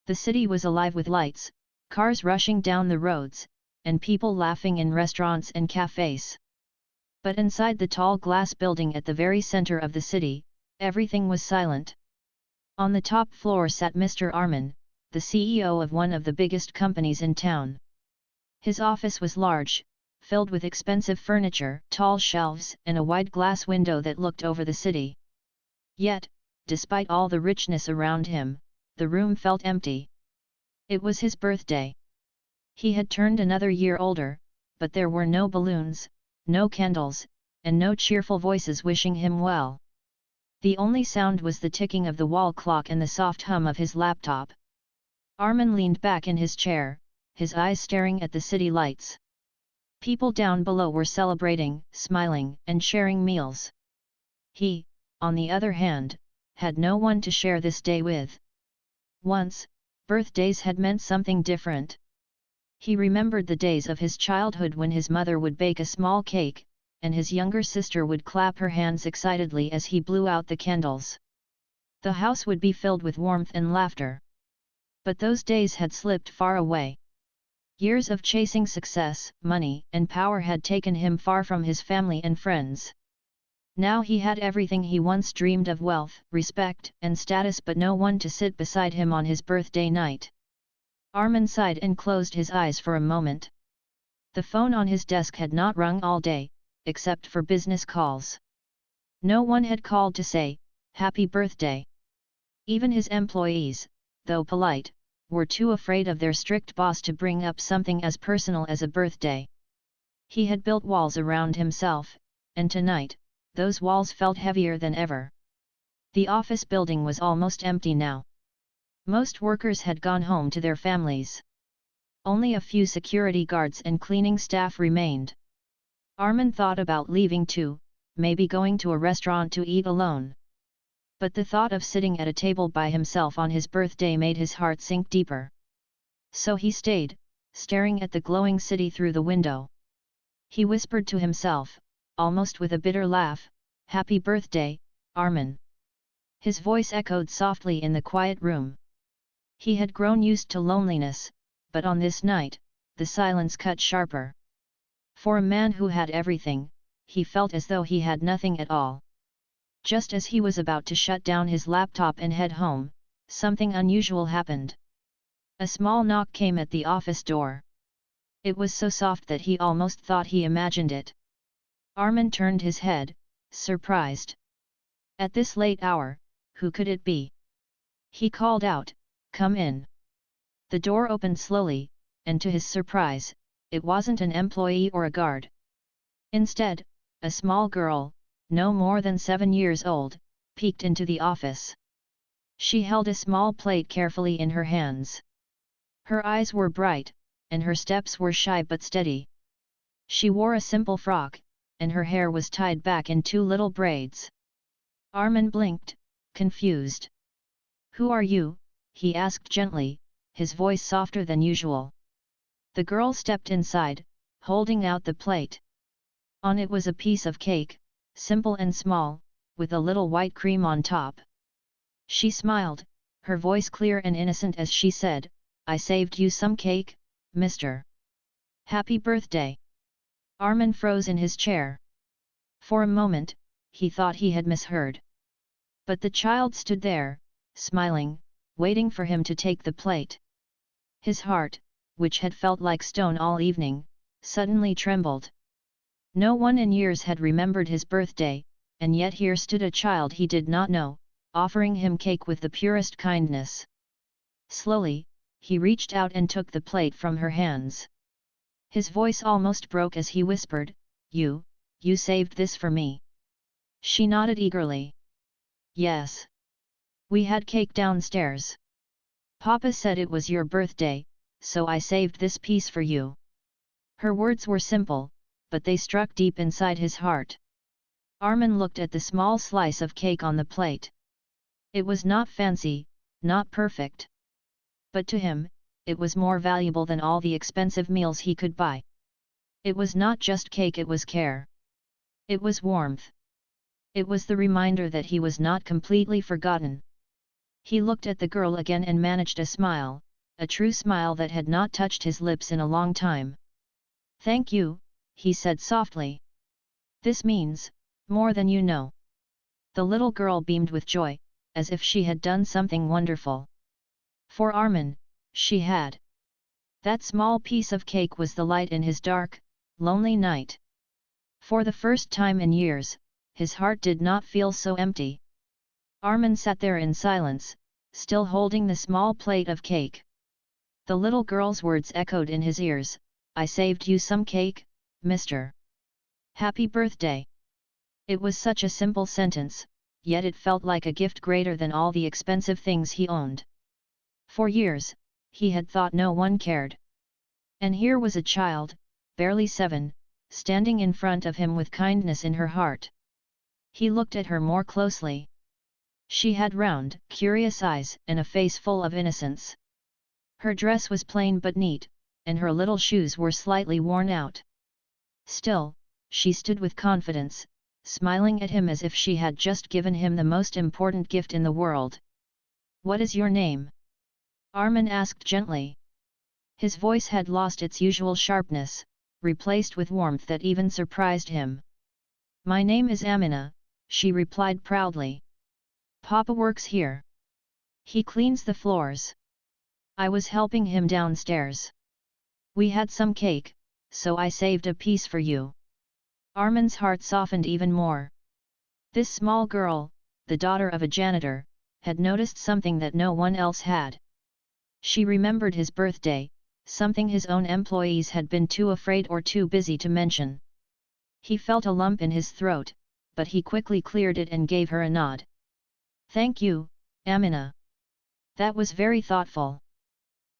The city was alive with lights, cars rushing down the roads, and people laughing in restaurants and cafes. But inside the tall glass building at the very center of the city, everything was silent. On the top floor sat Mr. Armin, the CEO of one of the biggest companies in town. His office was large, filled with expensive furniture, tall shelves, and a wide glass window that looked over the city. Yet, despite all the richness around him, the room felt empty. It was his birthday. He had turned another year older, but there were no balloons, no candles, and no cheerful voices wishing him well. The only sound was the ticking of the wall clock and the soft hum of his laptop. Armin leaned back in his chair, his eyes staring at the city lights. People down below were celebrating, smiling, and sharing meals. He, on the other hand, had no one to share this day with. Once, birthdays had meant something different. He remembered the days of his childhood when his mother would bake a small cake, and his younger sister would clap her hands excitedly as he blew out the candles. The house would be filled with warmth and laughter. But those days had slipped far away. Years of chasing success, money, and power had taken him far from his family and friends. Now he had everything he once dreamed of: wealth, respect, and status, but no one to sit beside him on his birthday night. Armin sighed and closed his eyes for a moment. The phone on his desk had not rung all day, except for business calls. No one had called to say, "Happy birthday." Even his employees, though polite, were too afraid of their strict boss to bring up something as personal as a birthday. He had built walls around himself, and tonight, those walls felt heavier than ever. The office building was almost empty now. Most workers had gone home to their families. Only a few security guards and cleaning staff remained. Armin thought about leaving too, maybe going to a restaurant to eat alone. But the thought of sitting at a table by himself on his birthday made his heart sink deeper. So he stayed, staring at the glowing city through the window. He whispered to himself, almost with a bitter laugh, "Happy birthday, Armin." His voice echoed softly in the quiet room. He had grown used to loneliness, but on this night, the silence cut sharper. For a man who had everything, he felt as though he had nothing at all. Just as he was about to shut down his laptop and head home, something unusual happened. A small knock came at the office door. It was so soft that he almost thought he imagined it. Armin turned his head, surprised. At this late hour, who could it be? He called out, "Come in." The door opened slowly, and to his surprise, it wasn't an employee or a guard. Instead, a small girl, no more than 7 years old, peeked into the office. She held a small plate carefully in her hands. Her eyes were bright, and her steps were shy but steady. She wore a simple frock, and her hair was tied back in 2 little braids. Armin blinked, confused. "Who are you?" he asked gently, his voice softer than usual. The girl stepped inside, holding out the plate. On it was a piece of cake, simple and small, with a little white cream on top. She smiled, her voice clear and innocent as she said, "I saved you some cake, mister. Happy birthday." Armin froze in his chair. For a moment, he thought he had misheard. But the child stood there, smiling, waiting for him to take the plate. His heart, which had felt like stone all evening, suddenly trembled. No one in years had remembered his birthday, and yet here stood a child he did not know, offering him cake with the purest kindness. Slowly, he reached out and took the plate from her hands. His voice almost broke as he whispered, You saved this for me." She nodded eagerly. "Yes. We had cake downstairs. Papa said it was your birthday, so I saved this piece for you." Her words were simple, but they struck deep inside his heart. Armin looked at the small slice of cake on the plate. It was not fancy, not perfect. But to him, it was more valuable than all the expensive meals he could buy. It was not just cake, it was care. It was warmth. It was the reminder that he was not completely forgotten. He looked at the girl again and managed a smile, a true smile that had not touched his lips in a long time. "Thank you," he said softly. "This means more than you know." The little girl beamed with joy, as if she had done something wonderful. For Armin, she had. That small piece of cake was the light in his dark, lonely night. For the first time in years, his heart did not feel so empty. Armin sat there in silence, still holding the small plate of cake. The little girl's words echoed in his ears, "I saved you some cake, mister. Happy birthday." It was such a simple sentence, yet it felt like a gift greater than all the expensive things he owned. For years, he had thought no one cared. And here was a child, barely 7, standing in front of him with kindness in her heart. He looked at her more closely. She had round, curious eyes and a face full of innocence. Her dress was plain but neat, and her little shoes were slightly worn out. Still, she stood with confidence, smiling at him as if she had just given him the most important gift in the world. "What is your name?" Armin asked gently. His voice had lost its usual sharpness, replaced with warmth that even surprised him. "My name is Amina," she replied proudly. "Papa works here. He cleans the floors. I was helping him downstairs. We had some cake, so I saved a piece for you." Armin's heart softened even more. This small girl, the daughter of a janitor, had noticed something that no one else had. She remembered his birthday, something his own employees had been too afraid or too busy to mention. He felt a lump in his throat, but he quickly cleared it and gave her a nod. "Thank you, Amina. That was very thoughtful."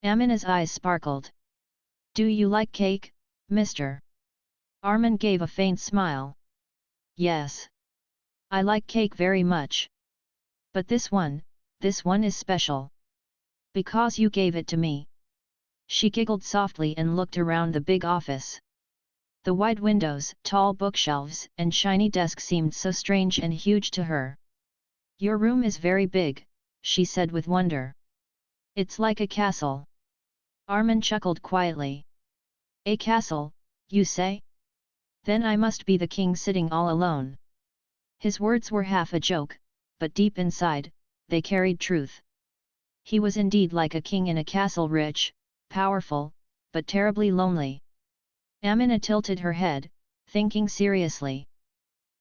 Amina's eyes sparkled. "Do you like cake, mister?" Armin gave a faint smile. "Yes. I like cake very much. But this one is special. Because you gave it to me." She giggled softly and looked around the big office. The wide windows, tall bookshelves, and shiny desk seemed so strange and huge to her. "Your room is very big," she said with wonder. "It's like a castle." Armin chuckled quietly. "A castle, you say? Then I must be the king sitting all alone." His words were half a joke, but deep inside, they carried truth. He was indeed like a king in a castle, rich, powerful, but terribly lonely. Amina tilted her head, thinking seriously.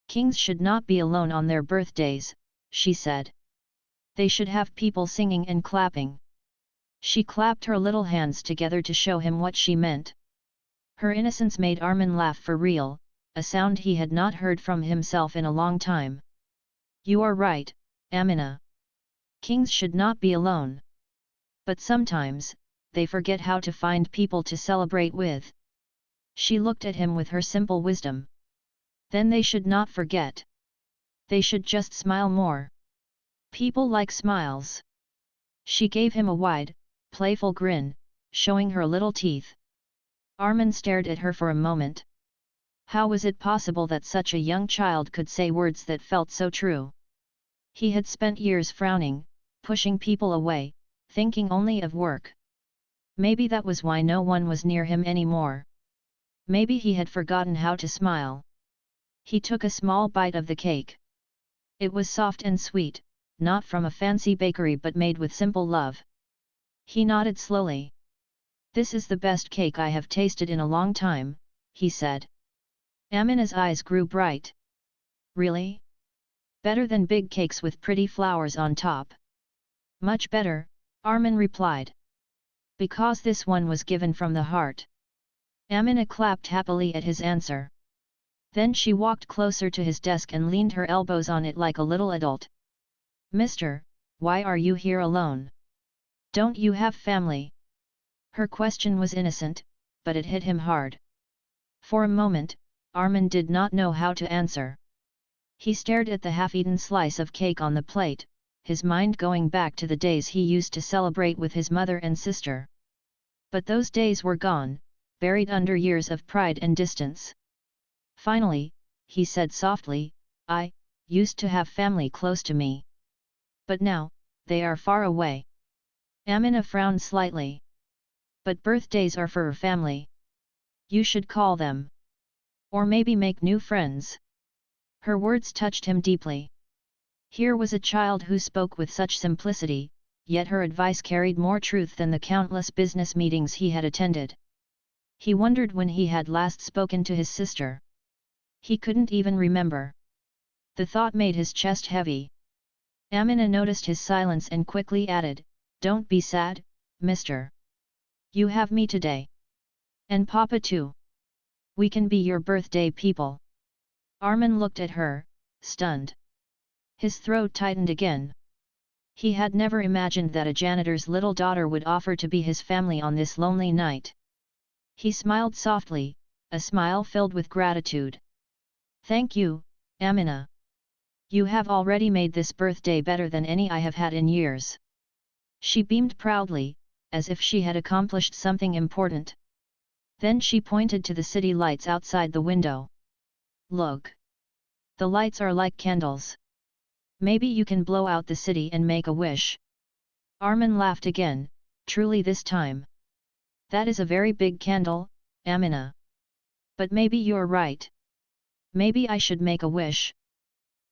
"Kings should not be alone on their birthdays," she said. "They should have people singing and clapping." She clapped her little hands together to show him what she meant. Her innocence made Armin laugh for real, a sound he had not heard from himself in a long time. "You are right, Amina. Kings should not be alone. But sometimes, they forget how to find people to celebrate with." She looked at him with her simple wisdom. "Then they should not forget. They should just smile more. People like smiles." She gave him a wide, playful grin, showing her little teeth. Armin stared at her for a moment. How was it possible that such a young child could say words that felt so true? He had spent years frowning, pushing people away, thinking only of work. Maybe that was why no one was near him anymore. Maybe he had forgotten how to smile. He took a small bite of the cake. It was soft and sweet, not from a fancy bakery but made with simple love. He nodded slowly. "This is the best cake I have tasted in a long time," he said. Amina's eyes grew bright. "Really? Better than big cakes with pretty flowers on top?" "Much better," Armin replied. "Because this one was given from the heart." Amina clapped happily at his answer. Then she walked closer to his desk and leaned her elbows on it like a little adult. "Mister, why are you here alone? Don't you have family?" Her question was innocent, but it hit him hard. For a moment, Armin did not know how to answer. He stared at the half-eaten slice of cake on the plate, his mind going back to the days he used to celebrate with his mother and sister. But those days were gone, buried under years of pride and distance. Finally, he said softly, "I used to have family close to me. But now, they are far away. Amina frowned slightly. But birthdays are for her family. You should call them. Or maybe make new friends. Her words touched him deeply. Here was a child who spoke with such simplicity, yet her advice carried more truth than the countless business meetings he had attended. He wondered when he had last spoken to his sister. He couldn't even remember. The thought made his chest heavy. Amina noticed his silence and quickly added, "Don't be sad, mister. You have me today. And Papa too. We can be your birthday people." Armin looked at her, stunned. His throat tightened again. He had never imagined that a janitor's little daughter would offer to be his family on this lonely night. He smiled softly, a smile filled with gratitude. "Thank you, Amina. You have already made this birthday better than any I have had in years." She beamed proudly, as if she had accomplished something important. Then she pointed to the city lights outside the window. "Look. The lights are like candles. Maybe you can blow out the city and make a wish." Armin laughed again, "Truly this time. That is a very big candle, Amina. But maybe you're right. Maybe I should make a wish."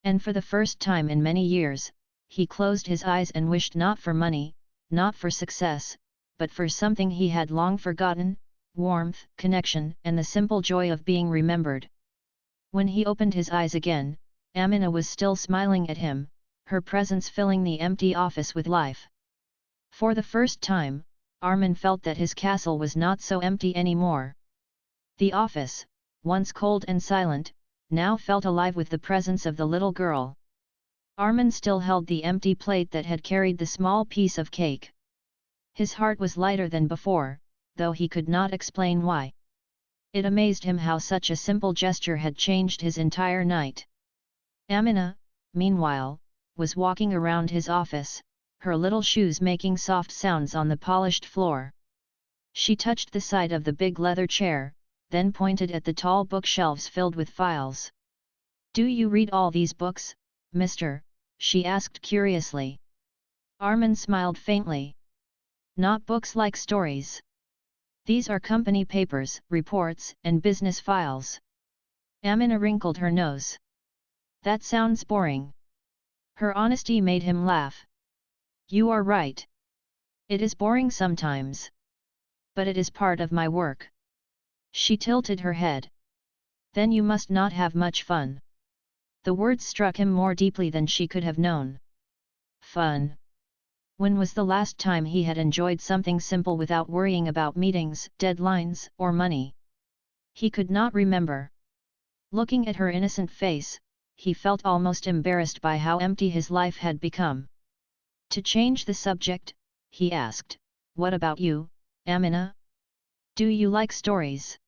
And for the first time in many years, he closed his eyes and wished not for money, not for success, but for something he had long forgotten: warmth, connection, and the simple joy of being remembered. When he opened his eyes again, Amina was still smiling at him, her presence filling the empty office with life. For the first time, Armin felt that his castle was not so empty anymore. The office, once cold and silent, now felt alive with the presence of the little girl. Armin still held the empty plate that had carried the small piece of cake. His heart was lighter than before, though he could not explain why. It amazed him how such a simple gesture had changed his entire night. Amina, meanwhile, was walking around his office, her little shoes making soft sounds on the polished floor. She touched the side of the big leather chair, then pointed at the tall bookshelves filled with files. "Do you read all these books, mister?" she asked curiously. Armin smiled faintly. "Not books like stories. These are company papers, reports, and business files." Amina wrinkled her nose. "That sounds boring." Her honesty made him laugh. "You are right. It is boring sometimes. But it is part of my work." She tilted her head. "Then you must not have much fun." The words struck him more deeply than she could have known. Fun. When was the last time he had enjoyed something simple without worrying about meetings, deadlines, or money? He could not remember. Looking at her innocent face, he felt almost embarrassed by how empty his life had become. To change the subject, he asked, "What about you, Amina? Do you like stories?"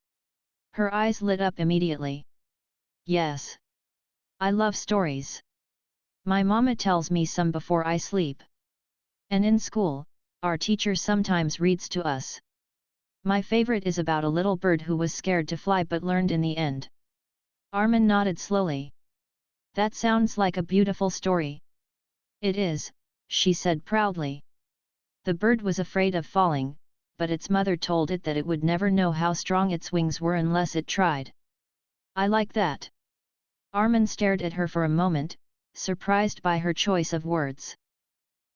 Her eyes lit up immediately. "Yes. I love stories. My mama tells me some before I sleep. And in school, our teacher sometimes reads to us. My favorite is about a little bird who was scared to fly but learned in the end." Armin nodded slowly. "That sounds like a beautiful story." "It is," she said proudly. "The bird was afraid of falling, but its mother told it that it would never know how strong its wings were unless it tried. I like that." Armin stared at her for a moment, surprised by her choice of words.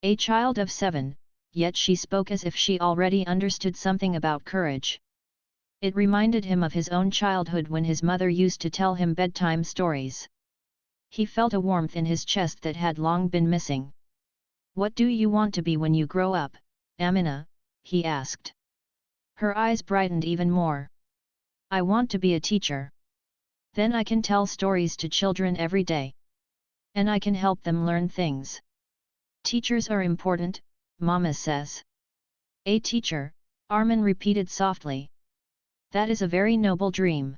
A child of 7, yet she spoke as if she already understood something about courage. It reminded him of his own childhood when his mother used to tell him bedtime stories. He felt a warmth in his chest that had long been missing. "What do you want to be when you grow up, Amina?" he asked. Her eyes brightened even more. "I want to be a teacher. Then I can tell stories to children every day. And I can help them learn things. Teachers are important, Mama says." "A teacher," Armin repeated softly. "That is a very noble dream."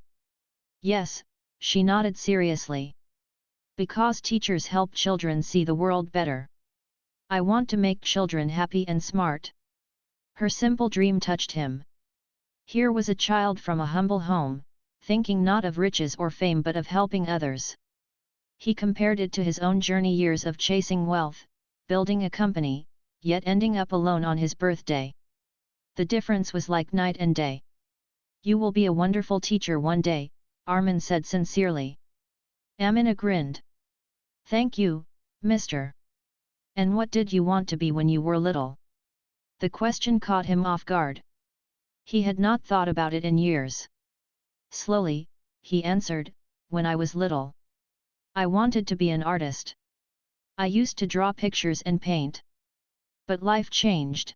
"Yes," she nodded seriously. "Because teachers help children see the world better. I want to make children happy and smart." Her simple dream touched him. Here was a child from a humble home, thinking not of riches or fame but of helping others. He compared it to his own journey, years of chasing wealth, building a company, yet ending up alone on his birthday. The difference was like night and day. "You will be a wonderful teacher one day," Armin said sincerely. Amina grinned. "Thank you, mister. And what did you want to be when you were little?" The question caught him off guard. He had not thought about it in years. Slowly, he answered, "When I was little, I wanted to be an artist. I used to draw pictures and paint. But life changed.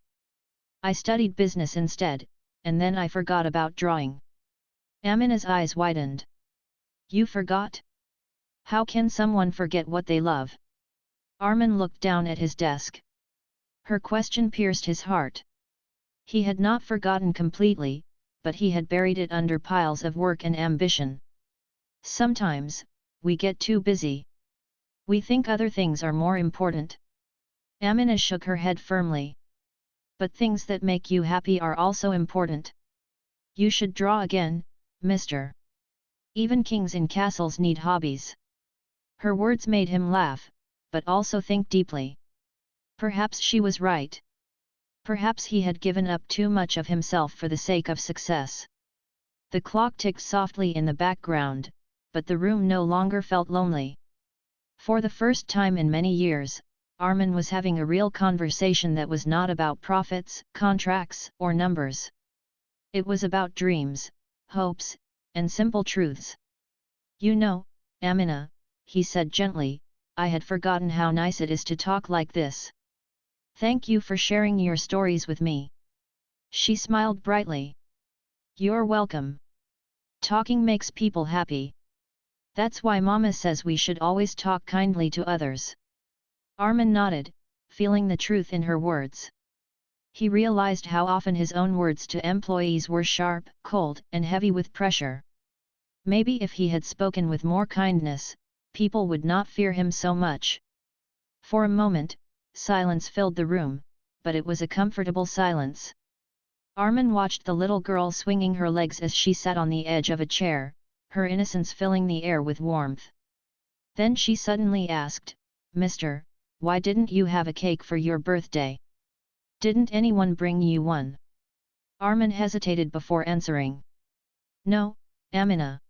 I studied business instead, and then I forgot about drawing." Amina's eyes widened. "You forgot? How can someone forget what they love?" Armin looked down at his desk. Her question pierced his heart. He had not forgotten completely, but he had buried it under piles of work and ambition. Sometimes, we get too busy. We think other things are more important. Amina shook her head firmly. "But things that make you happy are also important. You should draw again, mister. Even kings in castles need hobbies." Her words made him laugh, but also think deeply. Perhaps she was right. Perhaps he had given up too much of himself for the sake of success. The clock ticked softly in the background, but the room no longer felt lonely. For the first time in many years, Armin was having a real conversation that was not about profits, contracts, or numbers. It was about dreams, hopes, and simple truths. "You know, Amina," he said gently, "I had forgotten how nice it is to talk like this. Thank you for sharing your stories with me." She smiled brightly. "You're welcome. Talking makes people happy. That's why Mama says we should always talk kindly to others." Armin nodded, feeling the truth in her words. He realized how often his own words to employees were sharp, cold, and heavy with pressure. Maybe if he had spoken with more kindness, people would not fear him so much. For a moment, silence filled the room, but it was a comfortable silence. Armin watched the little girl swinging her legs as she sat on the edge of a chair, her innocence filling the air with warmth. Then she suddenly asked, "Mister, why didn't you have a cake for your birthday? Didn't anyone bring you one?" Armin hesitated before answering. "No, Amina.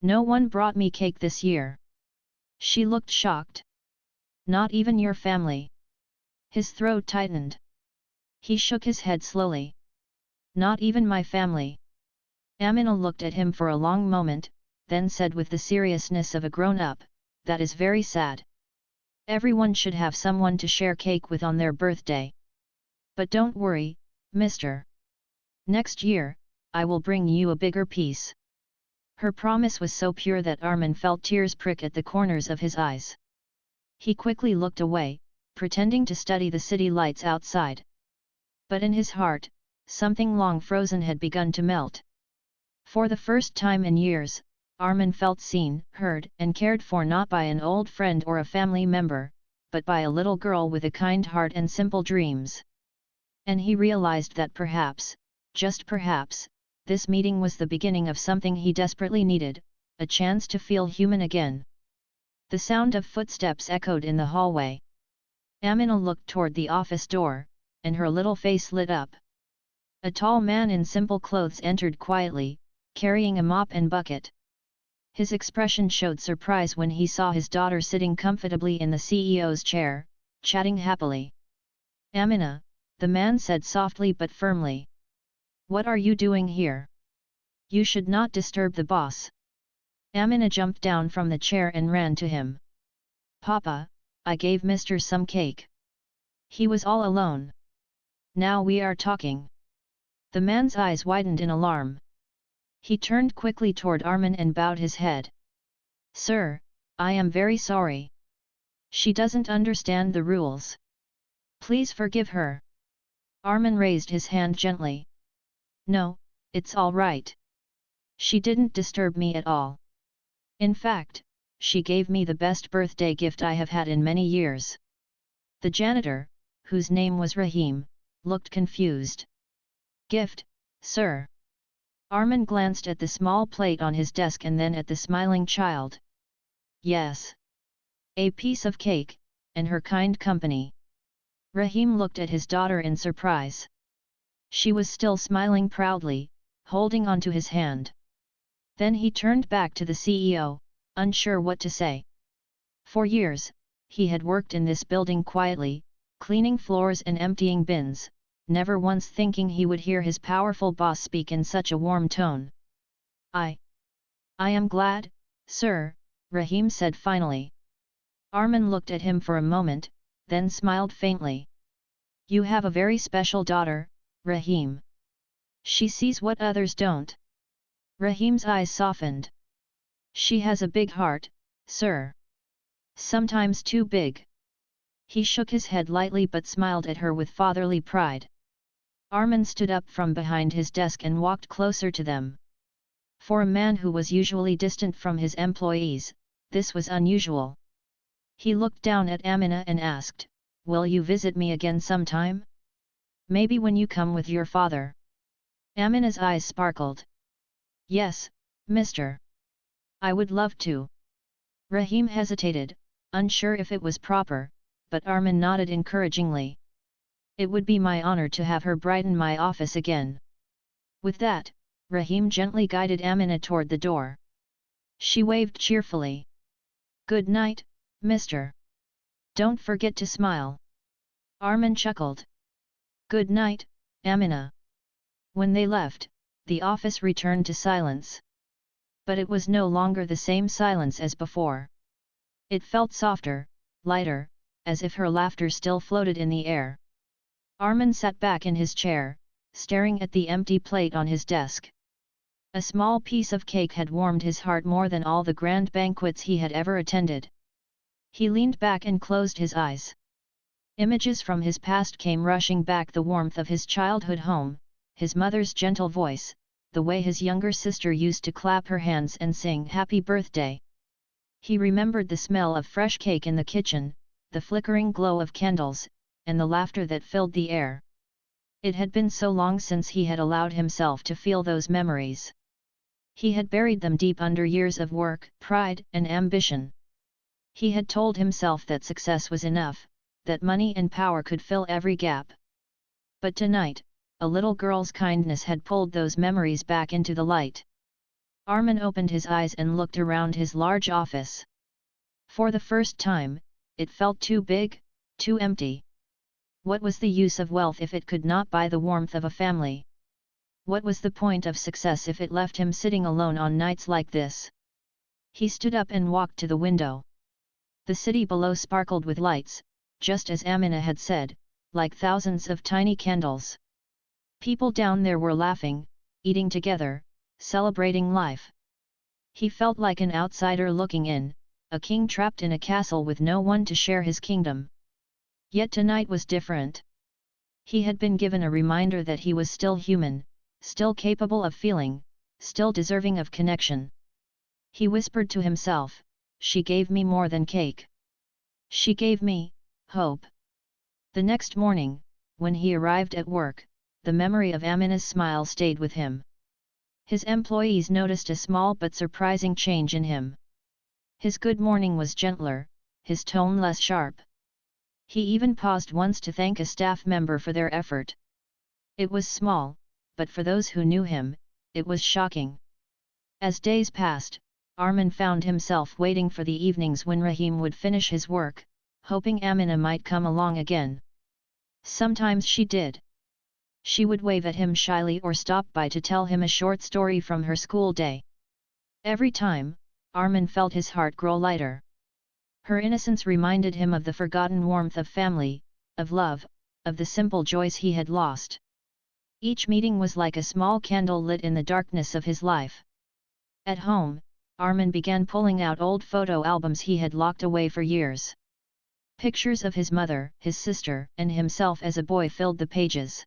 No one brought me cake this year." She looked shocked. "Not even your family?" His throat tightened. He shook his head slowly. "Not even my family." Amina looked at him for a long moment, then said with the seriousness of a grown-up, "That is very sad. Everyone should have someone to share cake with on their birthday. But don't worry, mister. Next year, I will bring you a bigger piece." Her promise was so pure that Armin felt tears prick at the corners of his eyes. He quickly looked away, pretending to study the city lights outside. But in his heart, something long frozen had begun to melt. For the first time in years, Armin felt seen, heard, and cared for, not by an old friend or a family member, but by a little girl with a kind heart and simple dreams. And he realized that perhaps, just perhaps, this meeting was the beginning of something he desperately needed, a chance to feel human again. The sound of footsteps echoed in the hallway. Amina looked toward the office door, and her little face lit up. A tall man in simple clothes entered quietly, carrying a mop and bucket. His expression showed surprise when he saw his daughter sitting comfortably in the CEO's chair, chatting happily. "Amina," the man said softly but firmly. "What are you doing here? You should not disturb the boss." Amina jumped down from the chair and ran to him. "Papa, I gave Mr. some cake. He was all alone. Now we are talking." The man's eyes widened in alarm. He turned quickly toward Armin and bowed his head. "Sir, I am very sorry. She doesn't understand the rules. Please forgive her." Armin raised his hand gently. "No, it's all right. She didn't disturb me at all. In fact, she gave me the best birthday gift I have had in many years." The janitor, whose name was Rahim, looked confused. "Gift, sir?" Armin glanced at the small plate on his desk and then at the smiling child. "Yes. A piece of cake, and her kind company." Rahim looked at his daughter in surprise. She was still smiling proudly, holding onto his hand. Then he turned back to the CEO, unsure what to say. For years, he had worked in this building quietly, cleaning floors and emptying bins, never once thinking he would hear his powerful boss speak in such a warm tone. I am glad, sir, Rahim said finally. Armin looked at him for a moment, then smiled faintly. You have a very special daughter, Rahim. She sees what others don't. Rahim's eyes softened. She has a big heart, sir. Sometimes too big. He shook his head lightly but smiled at her with fatherly pride. Armin stood up from behind his desk and walked closer to them. For a man who was usually distant from his employees, this was unusual. He looked down at Amina and asked, "Will you visit me again sometime? Maybe when you come with your father." Amina's eyes sparkled. "Yes, mister. I would love to." Rahim hesitated, unsure if it was proper, but Armin nodded encouragingly. "It would be my honor to have her brighten my office again." With that, Rahim gently guided Amina toward the door. She waved cheerfully. "Good night, mister. Don't forget to smile." Armin chuckled. "Good night, Amina." When they left, the office returned to silence. But it was no longer the same silence as before. It felt softer, lighter, as if her laughter still floated in the air. Armin sat back in his chair, staring at the empty plate on his desk. A small piece of cake had warmed his heart more than all the grand banquets he had ever attended. He leaned back and closed his eyes. Images from his past came rushing back: the warmth of his childhood home, his mother's gentle voice, the way his younger sister used to clap her hands and sing "Happy Birthday." He remembered the smell of fresh cake in the kitchen, the flickering glow of candles, and the laughter that filled the air. It had been so long since he had allowed himself to feel those memories. He had buried them deep under years of work, pride, and ambition. He had told himself that success was enough, that money and power could fill every gap. But tonight, a little girl's kindness had pulled those memories back into the light. Armin opened his eyes and looked around his large office. For the first time, it felt too big, too empty. What was the use of wealth if it could not buy the warmth of a family? What was the point of success if it left him sitting alone on nights like this? He stood up and walked to the window. The city below sparkled with lights, just as Amina had said, like thousands of tiny candles. People down there were laughing, eating together, celebrating life. He felt like an outsider looking in, a king trapped in a castle with no one to share his kingdom. Yet tonight was different. He had been given a reminder that he was still human, still capable of feeling, still deserving of connection. He whispered to himself, "She gave me more than cake. She gave me hope." The next morning, when he arrived at work, the memory of Amina's smile stayed with him. His employees noticed a small but surprising change in him. His good morning was gentler, his tone less sharp. He even paused once to thank a staff member for their effort. It was small, but for those who knew him, it was shocking. As days passed, Armin found himself waiting for the evenings when Rahim would finish his work, hoping Amina might come along again. Sometimes she did. She would wave at him shyly or stop by to tell him a short story from her school day. Every time, Armin felt his heart grow lighter. Her innocence reminded him of the forgotten warmth of family, of love, of the simple joys he had lost. Each meeting was like a small candle lit in the darkness of his life. At home, Armin began pulling out old photo albums he had locked away for years. Pictures of his mother, his sister, and himself as a boy filled the pages.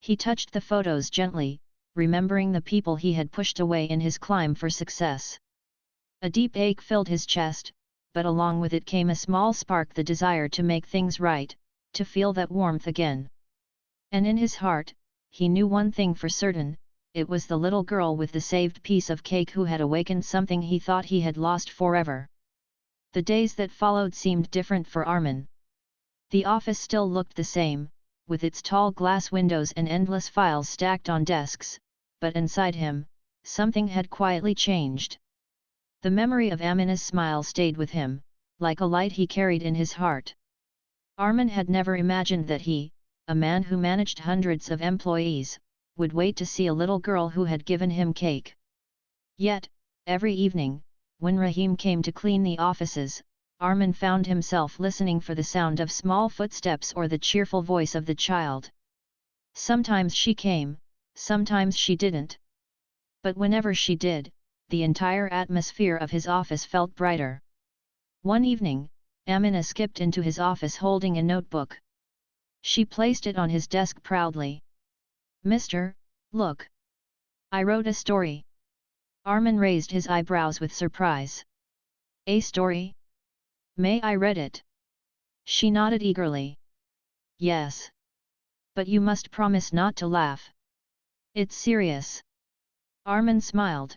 He touched the photos gently, remembering the people he had pushed away in his climb for success. A deep ache filled his chest, but along with it came a small spark: the desire to make things right, to feel that warmth again. And in his heart, he knew one thing for certain: it was the little girl with the saved piece of cake who had awakened something he thought he had lost forever. The days that followed seemed different for Armin. The office still looked the same, with its tall glass windows and endless files stacked on desks, but inside him, something had quietly changed. The memory of Amina's smile stayed with him, like a light he carried in his heart. Armin had never imagined that he, a man who managed hundreds of employees, would wait to see a little girl who had given him cake. Yet, every evening, when Rahim came to clean the offices, Armin found himself listening for the sound of small footsteps or the cheerful voice of the child. Sometimes she came, sometimes she didn't. But whenever she did, the entire atmosphere of his office felt brighter. One evening, Amina skipped into his office holding a notebook. She placed it on his desk proudly. "Mister, look! I wrote a story." Armin raised his eyebrows with surprise. "A story? May I read it?" She nodded eagerly. "Yes. But you must promise not to laugh. It's serious." Armin smiled.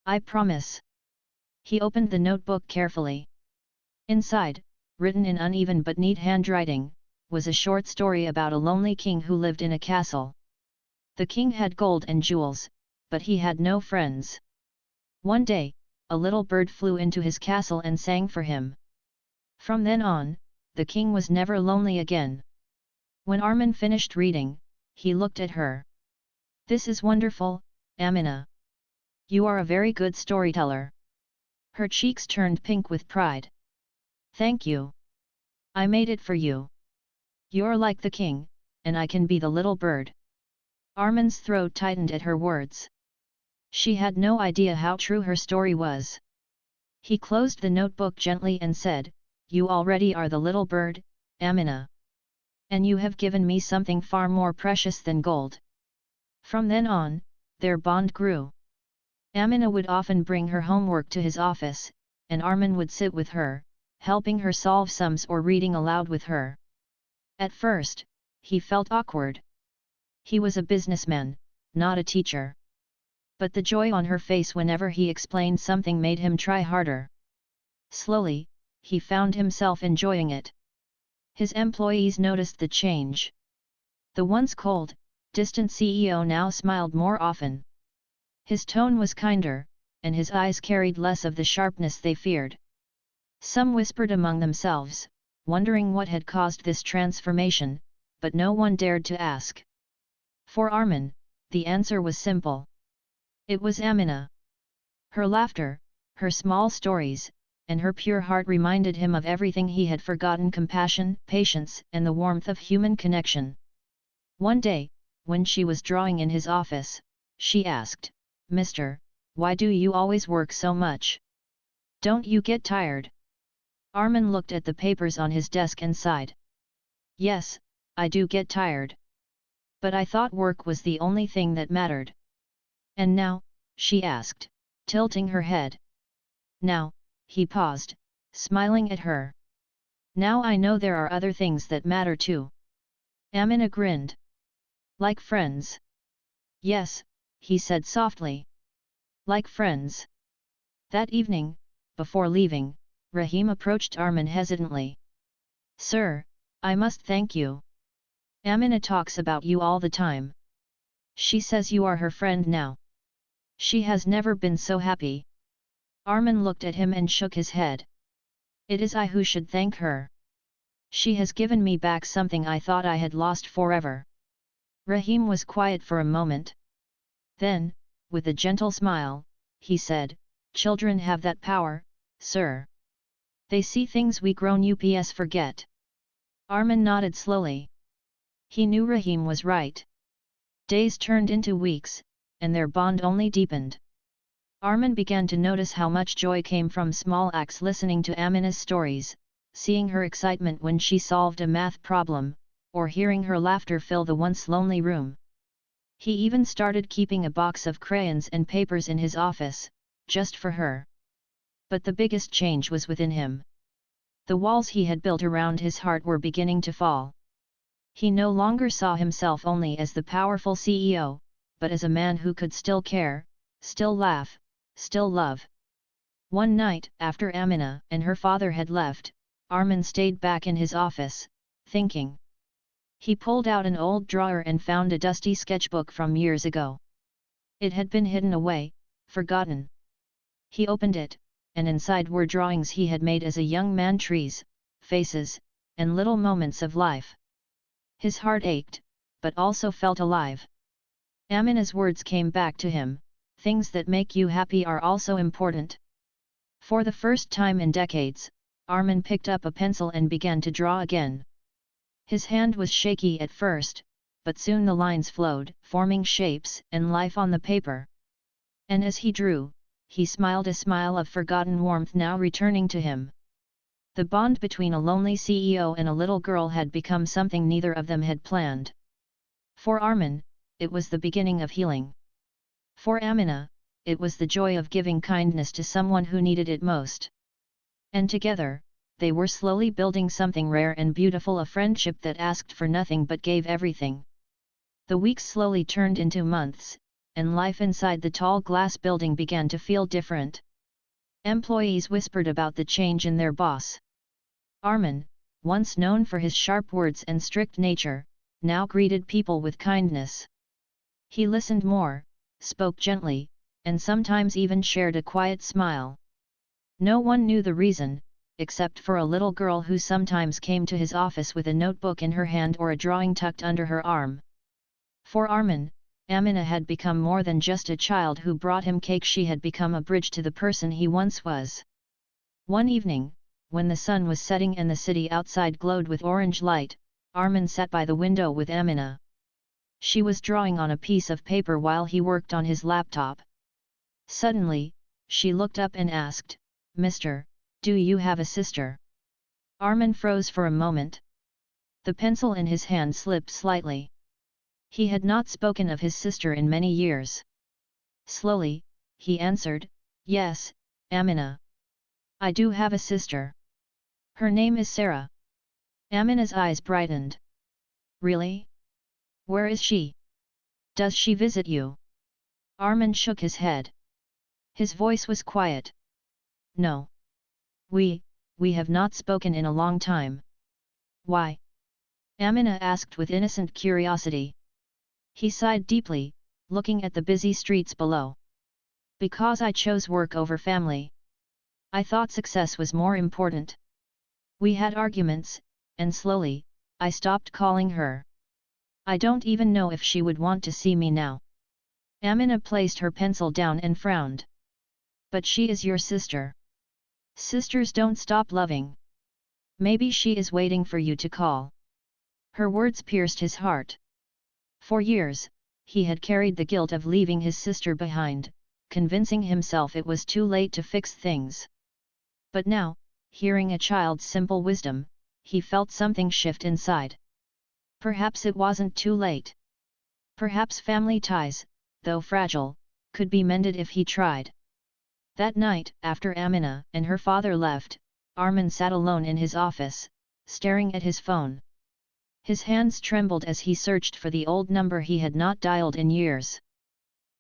"I promise." He opened the notebook carefully. Inside, written in uneven but neat handwriting, was a short story about a lonely king who lived in a castle. The king had gold and jewels, but he had no friends. One day, a little bird flew into his castle and sang for him. From then on, the king was never lonely again. When Armin finished reading, he looked at her. "This is wonderful, Amina. You are a very good storyteller." Her cheeks turned pink with pride. "Thank you. I made it for you. You're like the king, and I can be the little bird." Armin's throat tightened at her words. She had no idea how true her story was. He closed the notebook gently and said, "You already are the little bird, Amina. And you have given me something far more precious than gold." From then on, their bond grew. Amina would often bring her homework to his office, and Armin would sit with her, helping her solve sums or reading aloud with her. At first, he felt awkward. He was a businessman, not a teacher. But the joy on her face whenever he explained something made him try harder. Slowly, he found himself enjoying it. His employees noticed the change. The once cold, distant CEO now smiled more often. His tone was kinder, and his eyes carried less of the sharpness they feared. Some whispered among themselves, wondering what had caused this transformation, but no one dared to ask. For Armin, the answer was simple. It was Amina. Her laughter, her small stories, and her pure heart reminded him of everything he had forgotten: compassion, patience, and the warmth of human connection. One day, when she was drawing in his office, she asked, "Mister, why do you always work so much? Don't you get tired?" Armin looked at the papers on his desk and sighed. "Yes, I do get tired. But I thought work was the only thing that mattered." "And now?" she asked, tilting her head. "Now," he paused, smiling at her. "Now I know there are other things that matter too." Amina grinned. "Like friends?" "Yes," he said softly. "Like friends." That evening, before leaving, Rahim approached Armin hesitantly. "Sir, I must thank you. Amina talks about you all the time. She says you are her friend now. She has never been so happy." Armin looked at him and shook his head. "It is I who should thank her. She has given me back something I thought I had lost forever." Rahim was quiet for a moment. Then, with a gentle smile, he said, "Children have that power, sir. They see things we grown-ups forget." Armin nodded slowly. He knew Rahim was right. Days turned into weeks, and their bond only deepened. Armin began to notice how much joy came from small acts: listening to Amina's stories, seeing her excitement when she solved a math problem, or hearing her laughter fill the once lonely room. He even started keeping a box of crayons and papers in his office, just for her. But the biggest change was within him. The walls he had built around his heart were beginning to fall. He no longer saw himself only as the powerful CEO, but as a man who could still care, still laugh, still love. One night, after Amina and her father had left, Armin stayed back in his office, thinking. He pulled out an old drawer and found a dusty sketchbook from years ago. It had been hidden away, forgotten. He opened it, and inside were drawings he had made as a young man, trees, faces, and little moments of life. His heart ached, but also felt alive. Amina's words came back to him, things that make you happy are also important. For the first time in decades, Armin picked up a pencil and began to draw again. His hand was shaky at first, but soon the lines flowed, forming shapes and life on the paper. And as he drew, he smiled, a smile of forgotten warmth now returning to him. The bond between a lonely CEO and a little girl had become something neither of them had planned. For Armin, it was the beginning of healing. For Amina, it was the joy of giving kindness to someone who needed it most. And together, they were slowly building something rare and beautiful, a friendship that asked for nothing but gave everything. The weeks slowly turned into months, and life inside the tall glass building began to feel different. Employees whispered about the change in their boss. Armin, once known for his sharp words and strict nature, now greeted people with kindness. He listened more, spoke gently, and sometimes even shared a quiet smile. No one knew the reason, except for a little girl who sometimes came to his office with a notebook in her hand or a drawing tucked under her arm. For Armin, Amina had become more than just a child who brought him cake. She had become a bridge to the person he once was. One evening, when the sun was setting and the city outside glowed with orange light, Armin sat by the window with Amina. She was drawing on a piece of paper while he worked on his laptop. Suddenly, she looked up and asked, "Mister, do you have a sister?" Armin froze for a moment. The pencil in his hand slipped slightly. He had not spoken of his sister in many years. Slowly, he answered, "Yes, Amina. I do have a sister. Her name is Sarah." Amina's eyes brightened. "Really? Where is she? Does she visit you?" Armin shook his head. His voice was quiet. "No. We have not spoken in a long time." "Why?" Amina asked with innocent curiosity. He sighed deeply, looking at the busy streets below. "Because I chose work over family. I thought success was more important. We had arguments, and slowly, I stopped calling her. I don't even know if she would want to see me now." Amina placed her pencil down and frowned. "But she is your sister. Sisters don't stop loving. Maybe she is waiting for you to call." Her words pierced his heart. For years, he had carried the guilt of leaving his sister behind, convincing himself it was too late to fix things. But now, hearing a child's simple wisdom, he felt something shift inside. Perhaps it wasn't too late. Perhaps family ties, though fragile, could be mended if he tried. That night, after Amina and her father left, Armin sat alone in his office, staring at his phone. His hands trembled as he searched for the old number he had not dialed in years.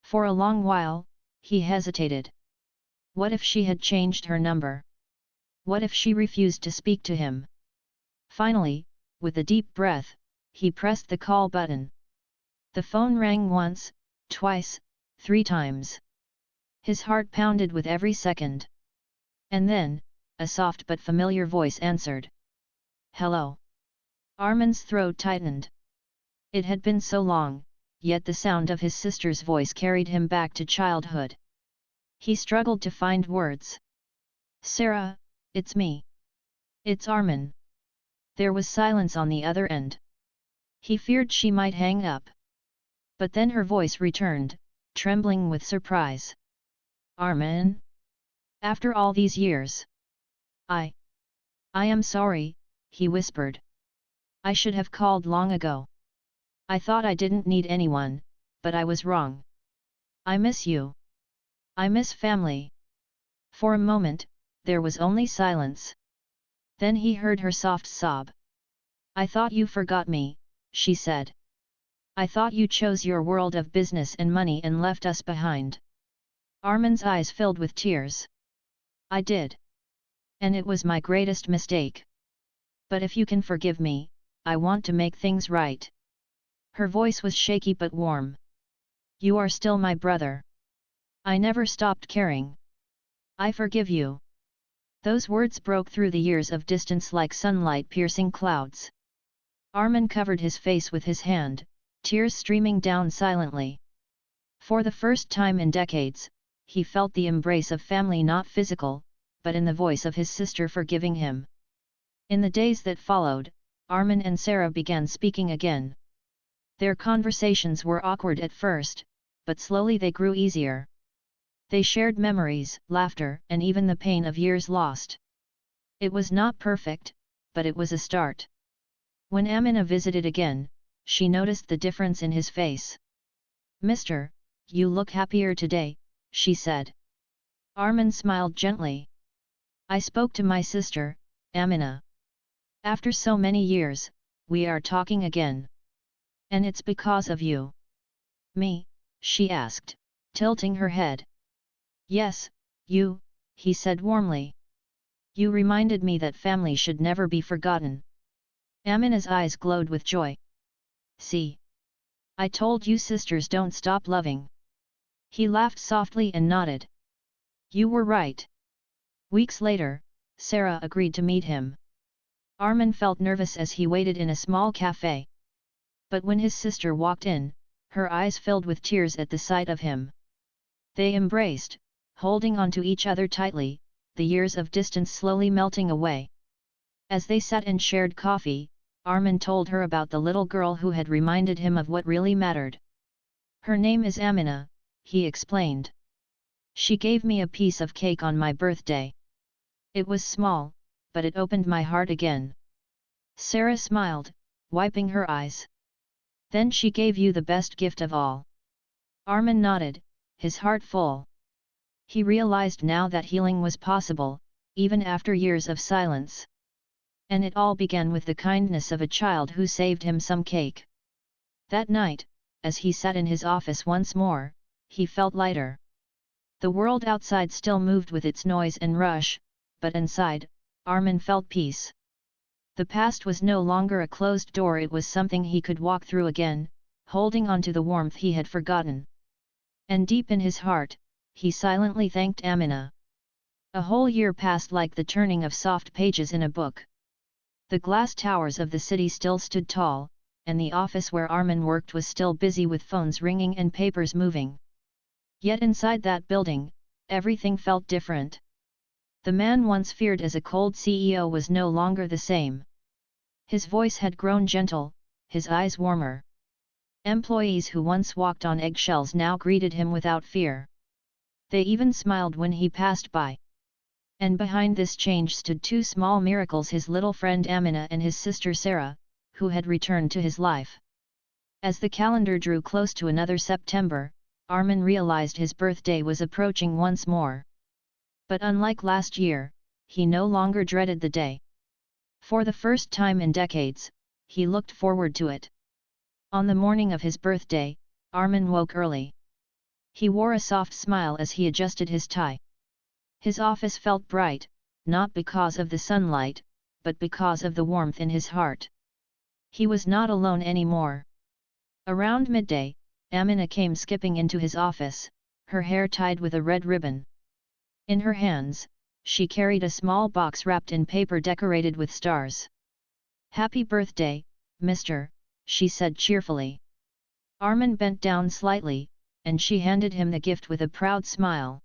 For a long while, he hesitated. What if she had changed her number? What if she refused to speak to him? Finally, with a deep breath, he pressed the call button. The phone rang once, twice, 3 times. His heart pounded with every second. And then, a soft but familiar voice answered. "Hello." Armin's throat tightened. It had been so long, yet the sound of his sister's voice carried him back to childhood. He struggled to find words. "Sarah, it's me. It's Armin." There was silence on the other end. He feared she might hang up. But then her voice returned, trembling with surprise. "Armin? After all these years? I am sorry," he whispered. "I should have called long ago. I thought I didn't need anyone, but I was wrong. I miss you. I miss family." For a moment, there was only silence. Then he heard her soft sob. "I thought you forgot me," she said. "I thought you chose your world of business and money and left us behind." Armin's eyes filled with tears. "I did. And it was my greatest mistake. But if you can forgive me, I want to make things right. Her voice was shaky but warm. You are still my brother. I never stopped caring. I forgive you. Those words broke through the years of distance like sunlight piercing clouds. Armin covered his face with his hand, tears streaming down silently. For the first time in decades, he felt the embrace of family, not physical, but in the voice of his sister forgiving him. In the days that followed, Armin and Sarah began speaking again. Their conversations were awkward at first, but slowly they grew easier. They shared memories, laughter, and even the pain of years lost. It was not perfect, but it was a start. When Amina visited again, she noticed the difference in his face. "Mister, you look happier today," she said. Armin smiled gently. "I spoke to my sister, Amina. After so many years, we are talking again. And it's because of you." "Me?" she asked, tilting her head. "Yes, you," he said warmly. "You reminded me that family should never be forgotten." Amina's eyes glowed with joy. "See? I told you sisters don't stop loving." He laughed softly and nodded. "You were right." Weeks later, Sarah agreed to meet him. Armin felt nervous as he waited in a small cafe. But when his sister walked in, her eyes filled with tears at the sight of him. They embraced, holding on to each other tightly, the years of distance slowly melting away. As they sat and shared coffee, Armin told her about the little girl who had reminded him of what really mattered. "Her name is Amina," he explained. "She gave me a piece of cake on my birthday. It was small, but it opened my heart again." Sarah smiled, wiping her eyes. "Then she gave you the best gift of all." Armin nodded, his heart full. He realized now that healing was possible, even after years of silence. And it all began with the kindness of a child who saved him some cake. That night, as he sat in his office once more, he felt lighter. The world outside still moved with its noise and rush, but inside, Armin felt peace. The past was no longer a closed door, it was something he could walk through again, holding on to the warmth he had forgotten. And deep in his heart, he silently thanked Amina. A whole year passed like the turning of soft pages in a book. The glass towers of the city still stood tall, and the office where Armin worked was still busy with phones ringing and papers moving. Yet inside that building, everything felt different. The man once feared as a cold CEO was no longer the same. His voice had grown gentle, his eyes warmer. Employees who once walked on eggshells now greeted him without fear. They even smiled when he passed by. And behind this change stood two small miracles: his little friend Amina and his sister Sarah, who had returned to his life. As the calendar drew close to another September, Armin realized his birthday was approaching once more. But unlike last year, he no longer dreaded the day. For the first time in decades, he looked forward to it. On the morning of his birthday, Armin woke early. He wore a soft smile as he adjusted his tie. His office felt bright, not because of the sunlight, but because of the warmth in his heart. He was not alone anymore. Around midday, Amina came skipping into his office, her hair tied with a red ribbon. In her hands, she carried a small box wrapped in paper decorated with stars. "Happy birthday, mister," she said cheerfully. Armin bent down slightly, and she handed him the gift with a proud smile.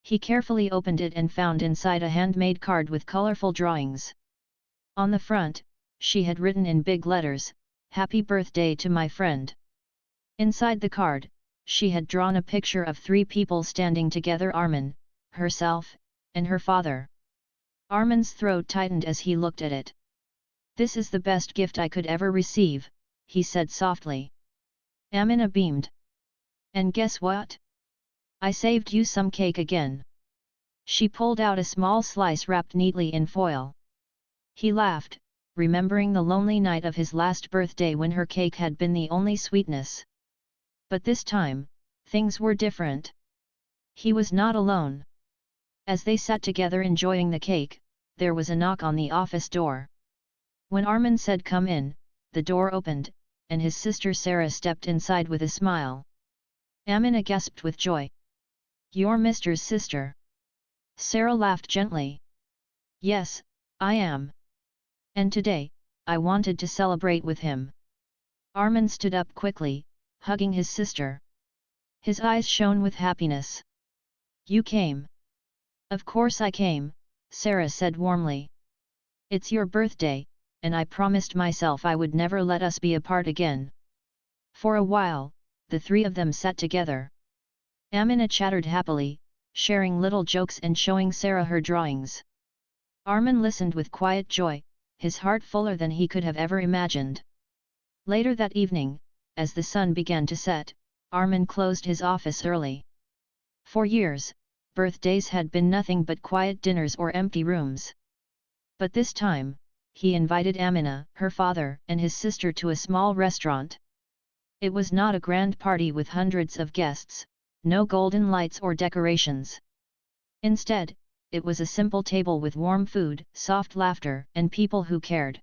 He carefully opened it and found inside a handmade card with colorful drawings. On the front, she had written in big letters, "Happy birthday to my friend." Inside the card, she had drawn a picture of three people standing together: Armin, herself, and her father. Armin's throat tightened as he looked at it. "This is the best gift I could ever receive," he said softly. Amina beamed. "And guess what? I saved you some cake again." She pulled out a small slice wrapped neatly in foil. He laughed, remembering the lonely night of his last birthday when her cake had been the only sweetness. But this time, things were different. He was not alone. As they sat together enjoying the cake, there was a knock on the office door. When Armin said come in, the door opened, and his sister Sarah stepped inside with a smile. Amina gasped with joy. "You're Mr.'s sister." Sarah laughed gently. "Yes, I am. And today, I wanted to celebrate with him." Armin stood up quickly, hugging his sister. His eyes shone with happiness. "You came." "Of course I came," Sarah said warmly. "It's your birthday, and I promised myself I would never let us be apart again." For a while, the three of them sat together. Amina chattered happily, sharing little jokes and showing Sarah her drawings. Armin listened with quiet joy, his heart fuller than he could have ever imagined. Later that evening, as the sun began to set, Armin closed his office early. For years, birthdays had been nothing but quiet dinners or empty rooms. But this time, he invited Amina, her father, and his sister to a small restaurant. It was not a grand party with hundreds of guests, no golden lights or decorations. Instead, it was a simple table with warm food, soft laughter, and people who cared.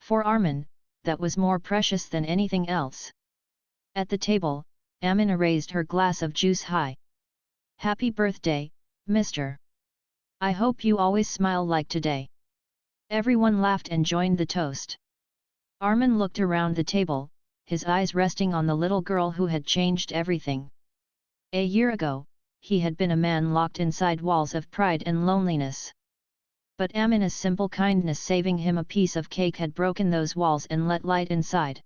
For Armin, that was more precious than anything else. At the table, Amina raised her glass of juice high. "Happy birthday, Mr. I hope you always smile like today." Everyone laughed and joined the toast. Armin looked around the table, his eyes resting on the little girl who had changed everything. A year ago, he had been a man locked inside walls of pride and loneliness. But Amina's simple kindness saving him a piece of cake had broken those walls and let light inside.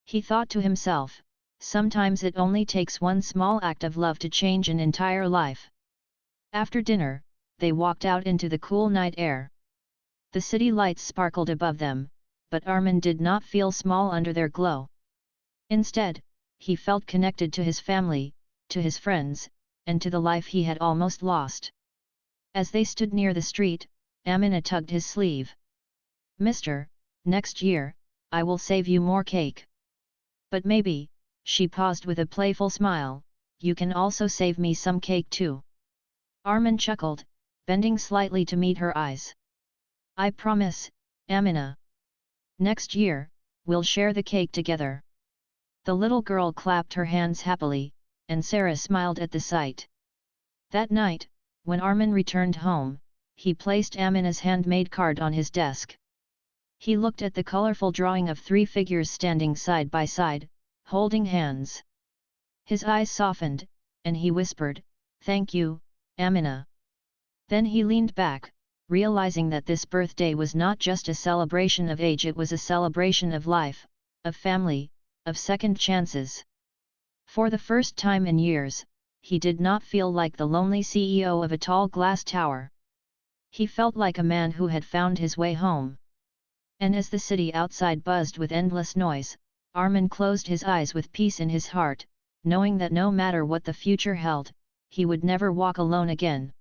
He thought to himself, sometimes it only takes one small act of love to change an entire life. After dinner, they walked out into the cool night air. The city lights sparkled above them, but Armin did not feel small under their glow. Instead, he felt connected to his family, to his friends, and to the life he had almost lost. As they stood near the street, Amina tugged his sleeve. "Mister, next year, I will save you more cake. But maybe," she paused with a playful smile, "you can also save me some cake too." Armin chuckled, bending slightly to meet her eyes. "I promise, Amina. Next year, we'll share the cake together." The little girl clapped her hands happily, and Sarah smiled at the sight. That night, when Armin returned home, he placed Amina's handmade card on his desk. He looked at the colorful drawing of three figures standing side by side, holding hands. His eyes softened, and he whispered, "Thank you, Amina." Then he leaned back, realizing that this birthday was not just a celebration of age, it was a celebration of life, of family, of second chances. For the first time in years, he did not feel like the lonely CEO of a tall glass tower. He felt like a man who had found his way home. And as the city outside buzzed with endless noise, Armin closed his eyes with peace in his heart, knowing that no matter what the future held, he would never walk alone again.